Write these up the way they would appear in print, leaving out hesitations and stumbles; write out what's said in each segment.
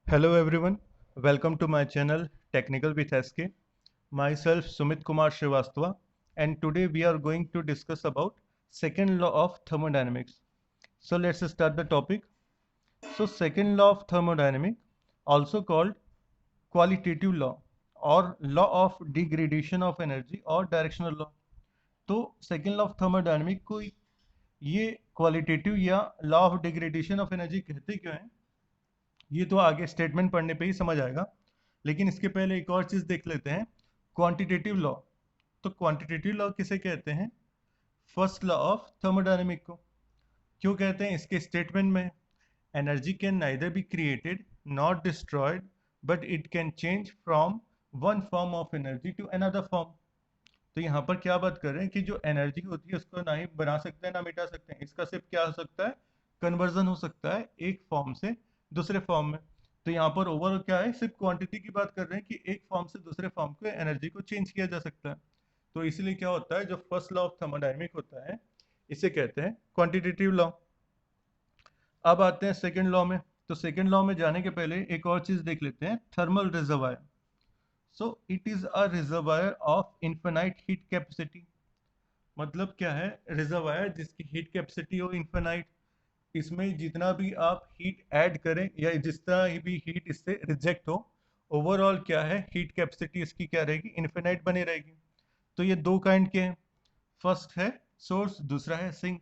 Hello everyone, welcome to my channel Technical with SK. Myself Sumit Kumar Srivastava, and today we are going to discuss about second law of thermodynamics. So let's start the topic. So second law of thermodynamics, also called qualitative law or law of degradation of energy or directional law. तो second law of thermodynamic को ये qualitative या law of degradation of energy कहते क्यों हैं, ये तो आगे स्टेटमेंट पढ़ने पे ही समझ आएगा। लेकिन इसके पहले एक और चीज़ देख लेते हैं, क्वांटिटेटिव लॉ। तो क्वांटिटेटिव लॉ किसे कहते हैं? फर्स्ट लॉ ऑफ थर्मोडायनेमिक को। क्यों कहते हैं? इसके स्टेटमेंट में energy can neither be created not destroyed but it can change from one form of energy to another form. तो यहाँ पर क्या बात कर रहे हैं कि जो एनर्जी होती है उसको ना ही बना सकते हैं ना मिटा सकते हैं, इसका सिर्फ क्या हो सकता है, कन्वर्जन हो सकता है एक फॉर्म से दूसरे फॉर्म में। तो यहाँ पर ओवरऑल क्या है, सिर्फ क्वांटिटी की बात कर रहे हैं कि एक फॉर्म से दूसरे फॉर्म को एनर्जी को चेंज किया जा सकता है। तो इसलिए क्या होता है, जो फर्स्ट लॉ ऑफ थर्मोडायनेमिक होता है इसे कहते हैं क्वांटिटेटिव लॉ। अब आते हैं सेकेंड लॉ में। तो सेकेंड लॉ में जाने के पहले एक और चीज देख लेते हैं, thermal reservoir. So it is a reservoir of infinite heat capacity. मतलब क्या है, रिजर्वायर जिसकी हीट कैपेसिटी हो इन्फिनाइट, इसमें जितना भी आप हीट ऐड करें या जितना भी हीट इससे रिजेक्ट हो, ओवरऑल क्या है, हीट कैपेसिटी इसकी क्या रहेगी, इन्फिनाइट बनी रहेगी। तो ये दो काइंड के हैं, फर्स्ट है सोर्स, दूसरा है सिंक।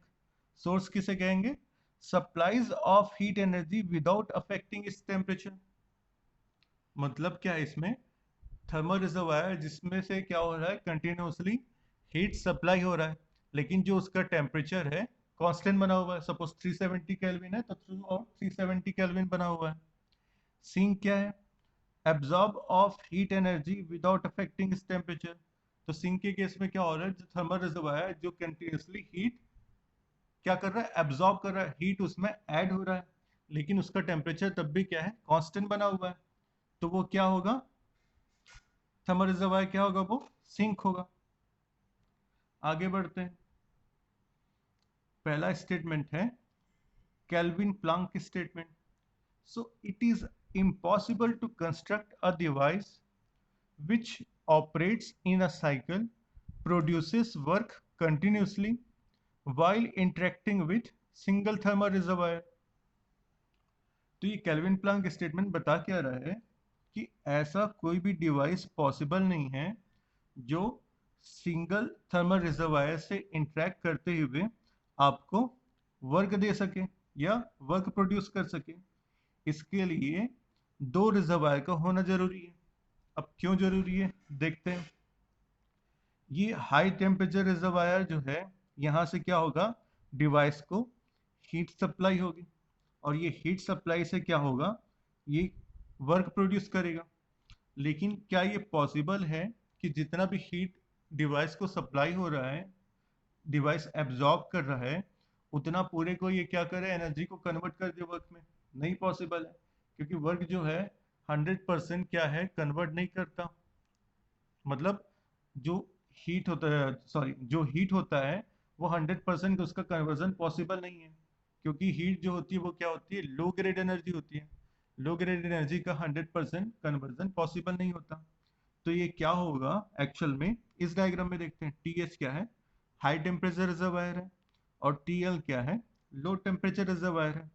सोर्स किसे कहेंगे? Supplies of heat energy without affecting its temperature. मतलब क्या है इसमें, थर्मल रिजर्वायर जिसमें से क्या हो रहा है, कंटिन्यूसली हीट सप्लाई हो रहा है, लेकिन जो उसका टेम्परेचर है कांस्टेंट बना हुआ है। सपोज 370 केल्विन है तो थ्रू आउट 370 केल्विन बना हुआ है। सिंक क्या है? Absorb of heat energy without affecting इस टेम्परेचर। तो सिंक के केस में क्या हो रहा है, जो थर्मल रिजर्वायर है जो कंटिन्यूसली हीट क्या कर रहा है, एब्जॉर्ब कर रहा है, हीट उसमें ऐड हो रहा है, लेकिन उसका टेम्परेचर तब भी क्या है, कांस्टेंट बना हुआ है। तो वो क्या होगा, थर्मल रिजर्वायर क्या होगा, वो सिंक होगा। आगे बढ़ते हैं। पहला स्टेटमेंट है Kelvin Planck statement. So it is impossible to construct a device which operates in a cycle, produces work continuously while interacting with single thermal reservoir। तो ये केल्विन प्लैंक स्टेटमेंट बता क्या रहा है कि ऐसा कोई भी डिवाइस पॉसिबल नहीं है जो सिंगल थर्मल रिजर्वायर से इंटरेक्ट करते हुए आपको वर्क दे सके या वर्क प्रोड्यूस कर सके। इसके लिए दो रिजर्वायर का होना जरूरी है। अब क्यों जरूरी है देखते हैं। ये हाई टेम्परेचर रिजर्वायर जो है, यहाँ से क्या होगा, डिवाइस को हीट सप्लाई होगी, और ये हीट सप्लाई से क्या होगा, ये वर्क प्रोड्यूस करेगा। लेकिन क्या ये पॉसिबल है कि जितना भी हीट डिवाइस को सप्लाई हो रहा है, डिवाइस एब्जॉर्ब कर रहा है, उतना पूरे को ये क्या करे, एनर्जी को कन्वर्ट कर दे वर्क में? नहीं पॉसिबल है, क्योंकि वर्क जो है 100% क्या है, कन्वर्ट नहीं करता। मतलब जो हीट होता है, सॉरी, जो हीट होता है वो 100% उसका कन्वर्जन पॉसिबल नहीं है, क्योंकि हीट जो होती है वो क्या होती है, लो ग्रेड एनर्जी होती है। लो ग्रेड एनर्जी का 100% कन्वर्जन पॉसिबल नहीं होता। तो ये क्या होगा एक्चुअल में, इस डायग्राम में देखते हैं। टी एच क्या है, हाई टेम्परेचर रिजर्वायर है, और टी एल क्या है, लो टेम्परेचर रिजर्वायर है।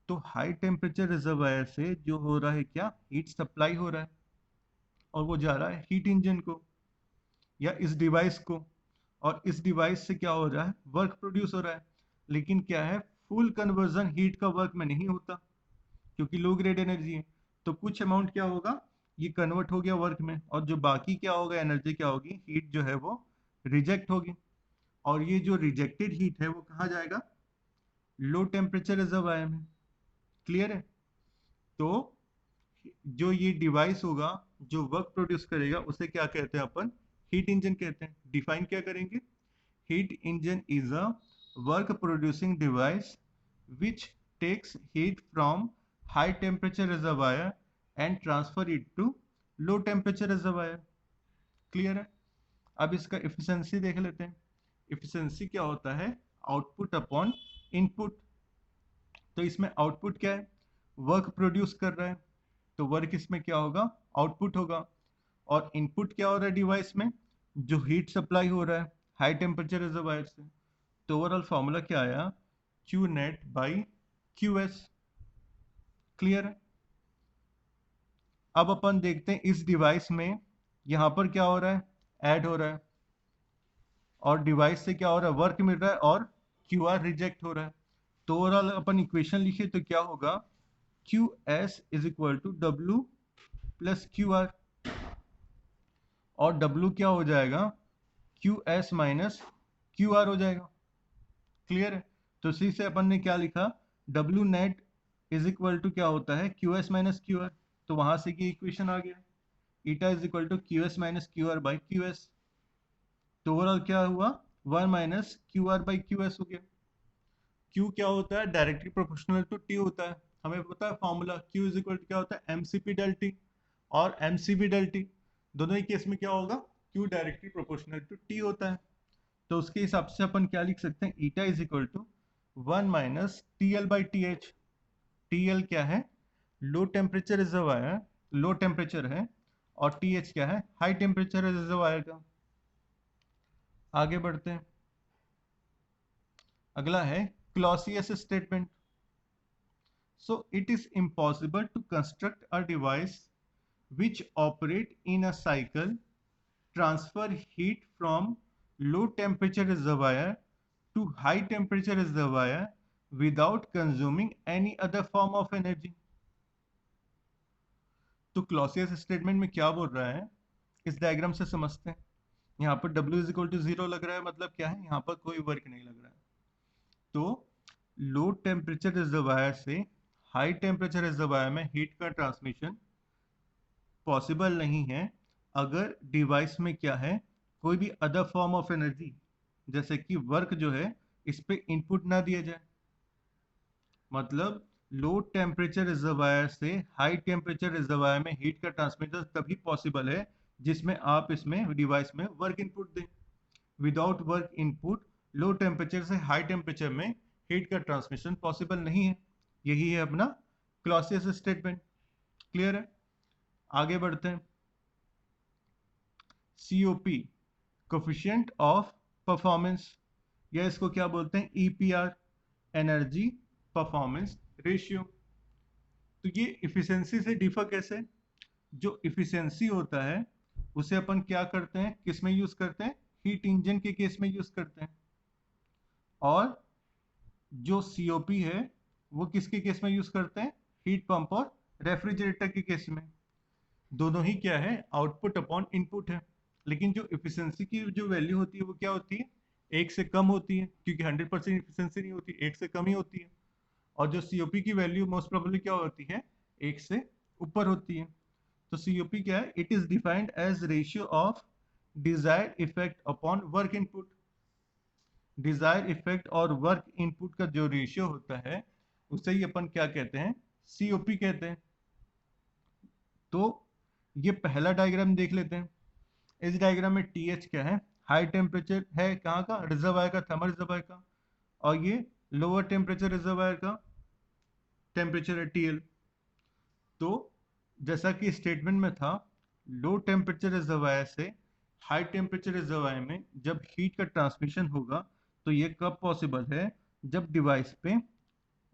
तो हाई टेम्परेचर रिजर्वायर से जो हो रहा है क्या, हीट सप्लाई हो रहा है, और वो जा रहा है हीट इंजन को या इस डिवाइस को, और इस डिवाइस से क्या हो रहा है, वर्क प्रोड्यूस हो रहा है। लेकिन क्या है, फुल कन्वर्जन हीट का वर्क में नहीं होता, क्योंकि लो ग्रेड एनर्जी है। तो कुछ अमाउंट क्या होगा, ये कन्वर्ट हो गया वर्क में, और जो बाकी क्या होगा, एनर्जी क्या होगी, हीट जो है वो रिजेक्ट होगी। और ये जो रिजेक्टेड हीट है वो कहाँ जाएगा, लो टेम्परेचर रिजर्वायर में। क्लियर है? तो जो ये डिवाइस होगा जो वर्क प्रोड्यूस करेगा उसे क्या कहते हैं अपन, हीट इंजन कहते हैं। डिफाइन क्या करेंगे, heat engine is a work producing device which takes heat from high temperature reservoir and transfer it to low temperature reservoir। Clear है? अब इसका इफिशिएंसी देख लेते हैं। इफिशिएंसी क्या होता है, आउटपुट अपॉन इनपुट। तो इसमें आउटपुट क्या है, वर्क प्रोड्यूस कर रहा है, तो वर्क इसमें क्या होगा, आउटपुट होगा। और इनपुट क्या हो रहा है डिवाइस में, जो हीट सप्लाई हो रहा है हाई टेम्परेचर रिजर्वायर से। तो ओवरऑल फॉर्मूला क्या आया, Q net by Q S. Clear है। अब अपन देखते हैं इस डिवाइस में यहां पर क्या हो रहा है, ऐड हो रहा है, और डिवाइस से क्या हो रहा है, वर्क मिल रहा है और क्यू आर रिजेक्ट हो रहा है। तो ओवरऑल अपन इक्वेशन लिखे तो क्या होगा, Q S is equal to W plus Q R, और डब्ल्यू क्या हो जाएगा, Q S minus Q R हो जाएगा। क्लियर है। तो इसी से अपन ने क्या लिखा, W net is equal to क्या होता है, Q S minus Q R. तो वहां से की इक्वेशन आ गया, eta is equal to Q S minus Q R by Q S. तो ओवरऑल क्या हुआ, 1 minus Q R by Q S हो गया। Q क्या होता है, डायरेक्टली प्रोपोर्शनल टू T होता है। हमें पता है formula, Q is equal to क्या होता है, MCP डेल T और MCV डेल T। दोनों ही केस में क्या होगा, Q directly proportional to T होता है। तो उसके हिसाब से अपन क्या लिख सकते हैं, eta is equal to 1 minus TL by TH। TL क्या है, low temperature reservoir, low temperature है, और TH क्या है, हाई टेम्परेचर रिजर्वायर का। आगे बढ़ते हैं। अगला है Clausius statement. So it is impossible to construct a device which operate in a cycle, transfer heat from low temperature reservoir to high temperature reservoir without consuming any other form of energy. तो Clausius statement में क्या बोल रहा है, इस diagram से समझते हैं। यहाँ पर W इज इक्वल टू 0 लग रहा है, मतलब क्या है, यहाँ पर कोई वर्क नहीं लग रहा है। तो लो टेम्परेचर रिजर्वायर से हाई टेम्परेचर रिजर्वायर में हीट का ट्रांसमिशन पॉसिबल नहीं है अगर डिवाइस में क्या है, कोई भी अदर फॉर्म ऑफ एनर्जी, जैसे कि वर्क जो है इस पे इनपुट ना दिया जाए। मतलब लो टेम्परेचर रिजर्वायर से हाई टेम्परेचर रिजर्वायर में हीट का ट्रांसमिशन तभी पॉसिबल है जिसमें आप इसमें डिवाइस में वर्क इनपुट दें। Without work input low temperature से हाई टेम्परेचर में हीट का ट्रांसमिशन पॉसिबल नहीं है। यही है अपना क्लॉसियस स्टेटमेंट। क्लियर है। आगे बढ़ते हैं। COP, कोफिशिएंट ऑफ परफॉर्मेंस, या इसको क्या बोलते हैं, EPR, एनर्जी परफॉर्मेंस रेशियो। तो ये इफिशिएंसी से डिफर कैसे, जो इफिशिएंसी होता है उसे अपन क्या करते हैं, किस में यूज करते हैं, हीट इंजन के केस में यूज करते हैं। और जो COP है वो किसके केस में यूज करते हैं, हीट पंप और रेफ्रिजरेटर के केस में। दोनों ही क्या है, आउटपुट अपॉन इनपुट है। लेकिन जो इफिशिएंसी की जो वैल्यू होती है वो क्या होती है, एक से कम होती है, क्योंकि 100% इफिशिएंसी नहीं होती, एक से कम ही होती है। और जो COP की वैल्यू मोस्ट प्रोबेबली क्या होती है, एक से ऊपर होती है। तो COP क्या है, it is defined as ratio of desired effect upon work input. Desire effect और वर्क इनपुट का जो रेशियो होता है उसे ही अपन क्या कहते हैं, COP कहते हैं। तो ये पहला डायग्राम देख लेते हैं। इस डायग्राम में TH क्या है, हाई टेम्परेचर है कहाँ का, रिजर्वायर का, थर्मल रिजर्वायर का। और ये लोअर टेम्परेचर रिजर्वायर का टेम्परेचर है TL। तो जैसा कि स्टेटमेंट में था, लो टेम्परेचर रिजर्वायर से हाई टेम्परेचर रिजर्वायर में जब हीट का ट्रांसमिशन होगा तो ये कब पॉसिबल है, जब डिवाइस पे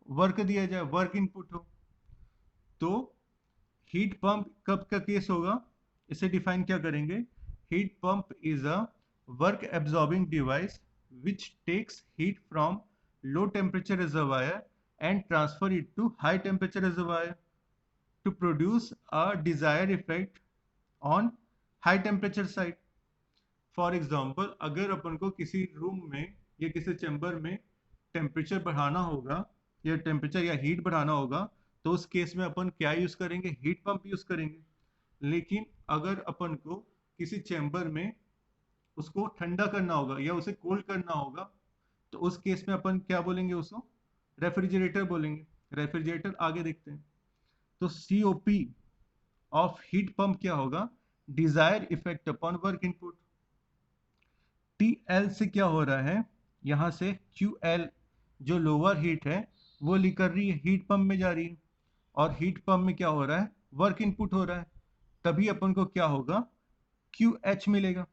वर्क दिया जाए, वर्क इनपुट हो। तो हीट पंप कब का केस होगा, इसे डिफाइन क्या करेंगे, heat pump is a work absorbing device which takes heat from low temperature reservoir and transfer it to high temperature reservoir to produce a desired effect on high temperature side. For example, अगर अपन को किसी room में या किसी chamber में temperature बढ़ाना होगा या टेम्परेचर या हीट बढ़ाना होगा, तो उस केस में अपन क्या यूज करेंगे, हीट पंप यूज करेंगे। लेकिन अगर अपन को किसी चैम्बर में उसको ठंडा करना होगा या उसे कोल्ड करना होगा, तो उस केस में अपन क्या बोलेंगे, उसको रेफ्रिजरेटर बोलेंगे। रेफ्रिजरेटर आगे देखते हैं। तो COP ऑफ हीट पंप क्या होगा, Dzire effect upon work input. TL से क्या हो रहा है, यहां से QL जो लोअर हीट है वो लेकर रही है, हीट पंप में जा रही है। और हीट पंप में क्या हो रहा है, वर्क इनपुट हो रहा है, तभी अपन को क्या होगा, क्यू एच मिलेगा।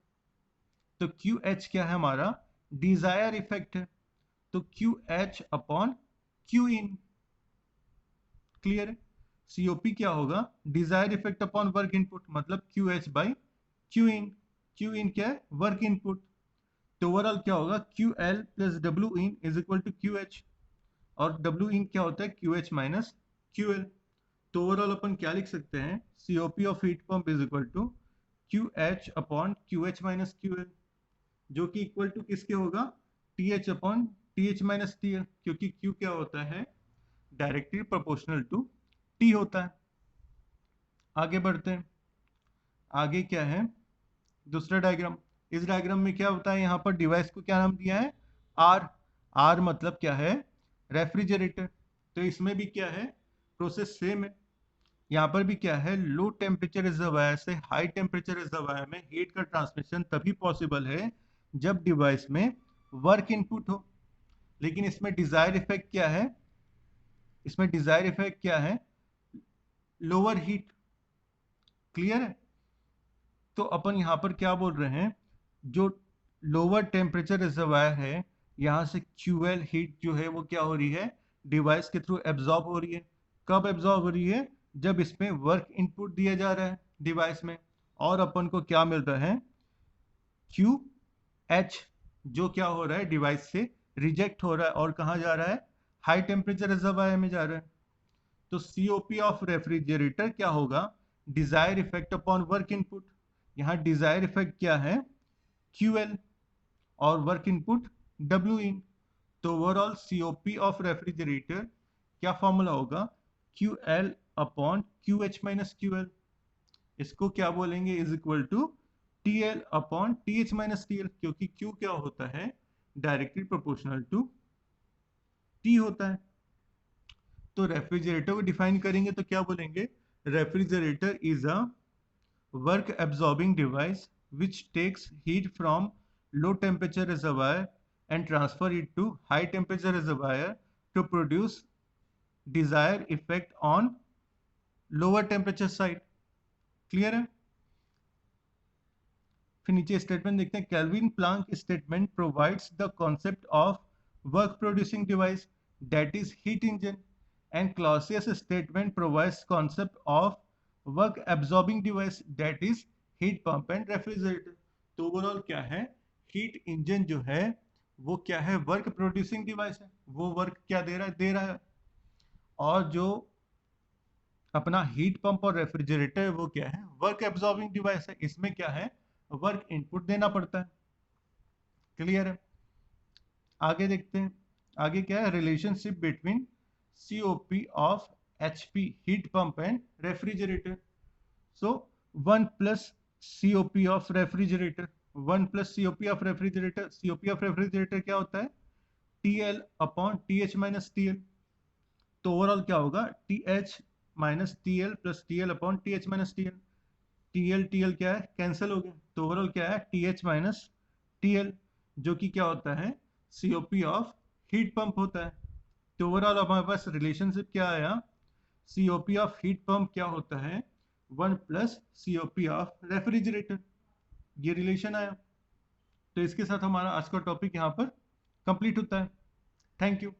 तो क्यू एच क्या है, हमारा डिजायर इफेक्ट है, तो Q H upon Q in. Clear है? सीओपी क्या होगा, Dzire effect upon work input, मतलब Q H by Q in. Q in क्या है, वर्क इनपुट। तो ओवरऑल क्या होगा, Q L plus W in is equal to Q H, और डब्ल्यू इन क्या होता है, Q H minus Q L. तो ओवरऑल अपन क्या लिख सकते हैं, COP of heat pump is equal to Q H upon Q H minus Q L, जो कि इक्वल टू किसके होगा, T H upon T H minus T L, क्योंकि क्यू क्या होता है, डायरेक्टली प्रोपोर्शनल टू टी होता है। आगे बढ़ते हैं, आगे क्या है, दूसरा डायग्राम। इस डायग्राम में क्या होता है, यहाँ पर डिवाइस को क्या नाम दिया है, आर। आर मतलब क्या है, रेफ्रिजरेटर। तो इसमें भी क्या है, प्रोसेस सेम है। यहाँ पर भी क्या है, लो टेम्परेचर रिजर्वायर से हाई टेम्परेचर रिजर्वायर में हीट का ट्रांसमिशन तभी पॉसिबल है जब डिवाइस में वर्क इनपुट हो। लेकिन इसमें डिजायर इफेक्ट क्या है, इसमें डिजायर इफेक्ट क्या है, लोअर हीट। क्लियर है? तो अपन यहाँ पर क्या बोल रहे हैं, जो लोअर टेम्परेचर रिजर्वायर है, यहाँ से क्यूएल हीट जो है वो क्या हो रही है, डिवाइस के थ्रू एब्जॉर्ब हो रही है। कब एब्जॉर्ब हो रही है, जब इसमें वर्क इनपुट दिया जा रहा है डिवाइस में, और अपन को क्या मिल रहा है, क्यू एच, जो क्या हो रहा है, डिवाइस से रिजेक्ट हो रहा है और कहाँ जा रहा है, हाई टेम्परेचर रिजर्वायर में जा रहा है। तो सीओपी ऑफ रेफ्रिजरेटर क्या होगा, Dzire effect upon work input. यहाँ डिजायर इफेक्ट क्या है, क्यूएल, और वर्क इनपुट डब्ल्यू इन। तो ओवरऑल सीओपी ऑफ रेफ्रिजरेटर क्या फॉर्मूला होगा, Q L upon Q H minus Q L. इसको क्या बोलेंगे, is equal to T L upon T H minus T L, क्योंकि क्यू क्या होता है, डायरेक्टली प्रोपोर्शनल टू टी होता है। तो रेफ्रिजरेटर को डिफाइन करेंगे तो क्या बोलेंगे, refrigerator is a work absorbing device which takes heat from low temperature reservoir and transfer it to high temperature reservoir to produce desired effect on lower temperature side। Clear है? फिर नीचे statement देखते हैं, Kelvin Planck statement provides the concept of work producing device that is heat engine, and Clausius statement provides concept of work absorbing device that is heat pump and refrigerator. तो overall क्या है, heat engine जो है वो क्या है, work producing device है, वो वर्क क्या दे रहा है। और जो अपना हीट पंप और रेफ्रिजरेटर वो क्या है, वर्क एब्जॉर्बिंग डिवाइस है, इसमें क्या है, वर्क इनपुट देना पड़ता है। क्लियर है? आगे देखते हैं, आगे क्या है, relationship between COP of HP heat pump and refrigerator. So 1 plus COP of refrigerator, 1 plus COP of refrigerator, COP of refrigerator क्या होता है, T L upon T H minus T L. तो ओवरऑल क्या होगा, T H minus T L plus T L upon T H minus T L. T L क्या है, cancel हो गया, तो ओवरऑल क्या है, T H minus T L, जो कि क्या होता है, सीओपी ऑफ हीट पंप होता है। तो ओवरऑल हमारे पास रिलेशनशिप क्या आया, सीओपी ऑफ हीट पंप क्या होता है, 1 प्लस सीओपी ऑफ रेफ्रिजरेटर, ये रिलेशन आया। तो इसके साथ हमारा आज का टॉपिक यहाँ पर कंप्लीट होता है। Thank you.